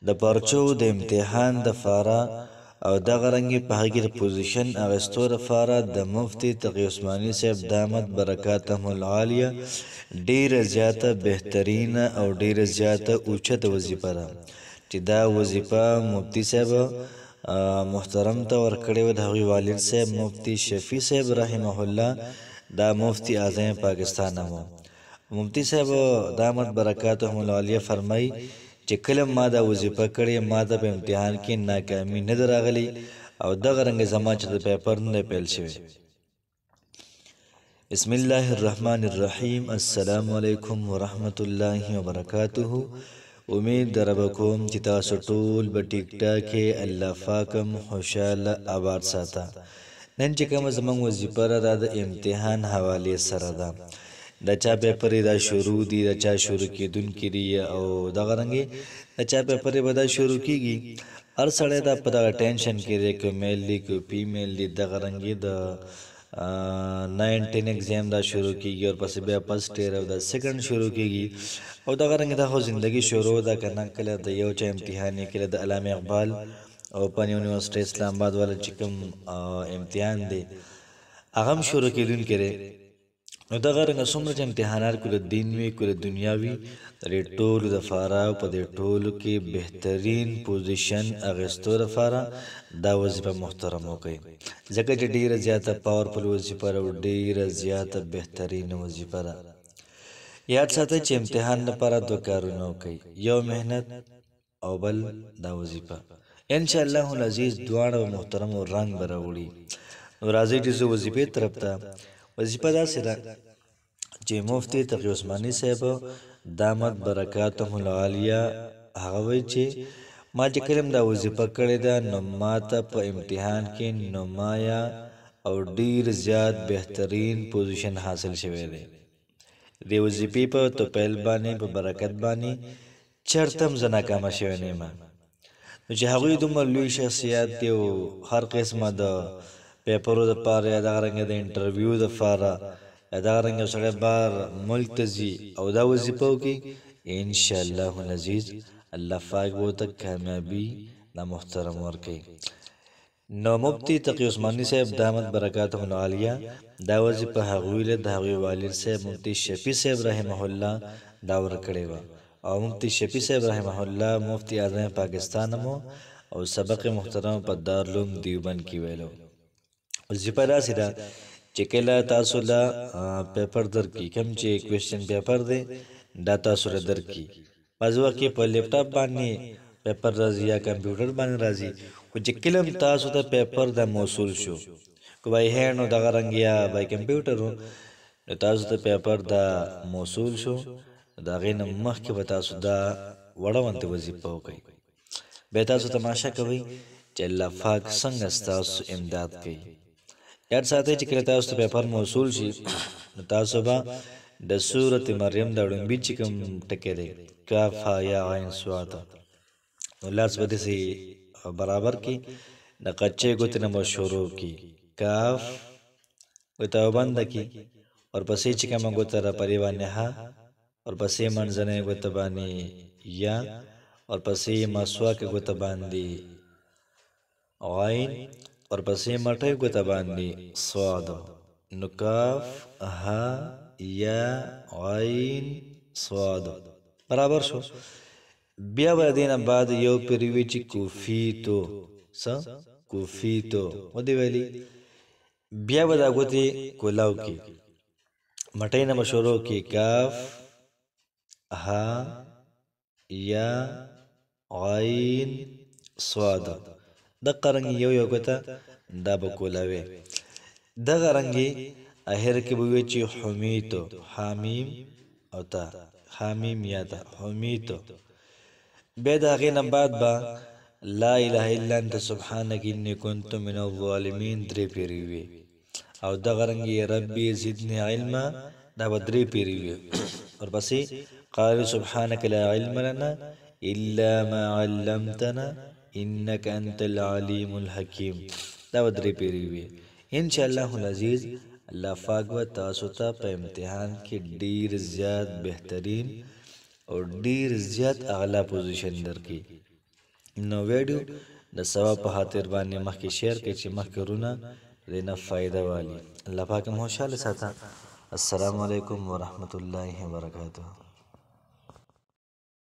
د پرچو د امتحان د فاره او دغه رنګې په هغې کې د پوزیشن اخیستو دپاره د مفتي تقي عثماني صاحب دامت برکاتهم العالیه ډیره زیاته بهترینه او ډیره زیاته اوچته وظیفه ده چې دا وظیفه مفتی صاحب محترم ته ورکړې وه د هغوی والد صاحب مفتی شفیع صاحب رحمه الله دا مفتی اعظم پاکستان هم مفتی صاحب دامت برکاتهم العالیه فرمایي چې کله ما دا وظیفه کړې ما ته په امتحان کې ناکامي نه ده راغلې او دغه رنګه زما چې د پیپر نه پیل شوی. بسم الله الرحمن الرحیم. السلام علیکم ورحمت الله وبرکاته. امید در کوم چې تاسو ټول به ټیک ټاک الله پاکم خوشاله آباد ساته. نن چې کومه زموږ وظیفه را د امتحان حوالې سره ده د چا پیپر دا شروع دي د چا شروع کېدونکي دي او دغه رنګې د چا پیپر به دا شروع کېږي هر سړی دا په دغه ټینشن کې دی که میل دی که فیمیل دی دغه رنګې د 9-10 ایگزام دا شروع کېږي او پسې بیا فسټ ایئر او دا سیکنډ شروع کېږي او دغه رنګې دا خو زندګي شروع ده که نه کله د یو چا امتحان یې کله د علامه اقبال اوپن یونیورسټۍ اسلام آباد والا چې کوم امتحان دی هغه هم شروع کېدونکی دی نو دغه رنګه څومره چې امتحانات کله دین وي کله دنیا وي د دې ټولو دپاره په دې ټولو کې بهترین پوزیشن اخیستو دپاره دا وظیفه محترم وکړئ ځکه چې ډېره زیاته پاورفل وظیفه ده او ډېره زیاته بهترینه وظیفه ده. یاد ساتئ چې امتحان لپاره دوه کارونه وکړئ یو محنت او بل دا وظیفه انشاءالله العزیز دواړه محترم او رنګ به راوړي. نو راځئ چې زه وظیفې طرف ته وظیفه داسې ده چې مفتی تقي عثماني صاحب دامت برکاتهم العالیه هغه وایي چې ما چې کله دا وظیفه کړې ده نو ما ته په امتحان کې نمایه او ډیر زیات بهترین پوزیشن حاصل شوی دی. د وظیفې په توپیل باندې په برکت باندې چرته هم زه ناکامه شوی نه یم. نو چې هغوی دومره لوی شخصیات دي او هر قسمه د پیپرو دپاره یا دغه رنګه د انټرویو دپاره یا دغه رنګه یو سړی بهر ملک ته ځي او دا وظیفه وکړي انشاءالله العزیز الله پاک به ورته کامیابي دا محترم ورکوي. نو مفتی تقي عثماني صاحب دامت برکاتهم العالیه دا وظیفه هغوی له د هغوی والد صاحب مفتی شفیع صاحب رحمه الله دا ورکړې وه او مفتی شفیع صاحب رحمه الله مفتی اعظم پاکستان هم او سبق محترم په دارالعلوم دیوبند کې ویلو. وظیفه داسې ده چې کله تاسو له پیپر درکړي کوم چې کوېشن پیپر دی دا تاسو له درکړي بعض وخت کې په لیپټاپ باندې پیپر راځي یا کمپیوټر باندې راځي خو چې کله هم تاسو ته پیپر دا موصول شو که بای هینډ و دغه رنګ یا بای کمپیوټر و نو تاسو ته پیپر دا موصول شو د هغې نه مخکې به تاسو دا وړوندې وظیفه وکړئ بیا تاسو تماشه کوئ چې الله پاک څنګه ستاسو امداد کوي. یاد ساتئ چې کله تاسو ته پیپر موصول شي نو تاسو به د سورت مریم د ړومبي چې کوم ټکی دی کاف ها یا عین صاد نو لاس به داسې برابر کړي د قچې ګوتې نه به شروع کړي کاف ګوته بنده کړي ورپسې چې کومه ګوته راپرې باندې ها ورپسې منځنۍ ګوته باندې یا ورپسې مسواک ګوته باندې عین ورپسې مټۍ ګوته باندې صاد نو کاف ها یا عین صاد برابر شو. بیا به دې نه بعد یو پرې وي چې کوفیتو څه کوفیتو ودې ویلي بیا به دا ګوتې کولاو کې مټۍ نه به شروع کې کاف ها یا عین صاد دغه رنګ یو یو ګوته دا به کولاوي دغه رنګې اخر کې به وي چې حمیتو حامیم او تا حامیم یا تا حمیتو بیا د هغې نه بعد به لا اله الا انت سبحانک انی کنت من الظالمین درې پیرې وي او دغه رنګې ربي زدنی علما دا به درې پیرې وي ورپسې قال سبحانک لا علم لنا الا ما علمتنا انك انت العليم الحكيم دا درې پیری وي ان شاء الله العزیز الله پاک و تاسو ته په امتحان کې ډیر زیات بهترین او ډیر زیات اعلی پوزیشن درکړي نو ویډیو د ثواب په خاطر باندې مخکې شیر کړئ چې مخکې رونه دې نه فایده والي. الله پاک مو خوشحاله ساته. السلام علیکم ورحمت الله وبرکاته.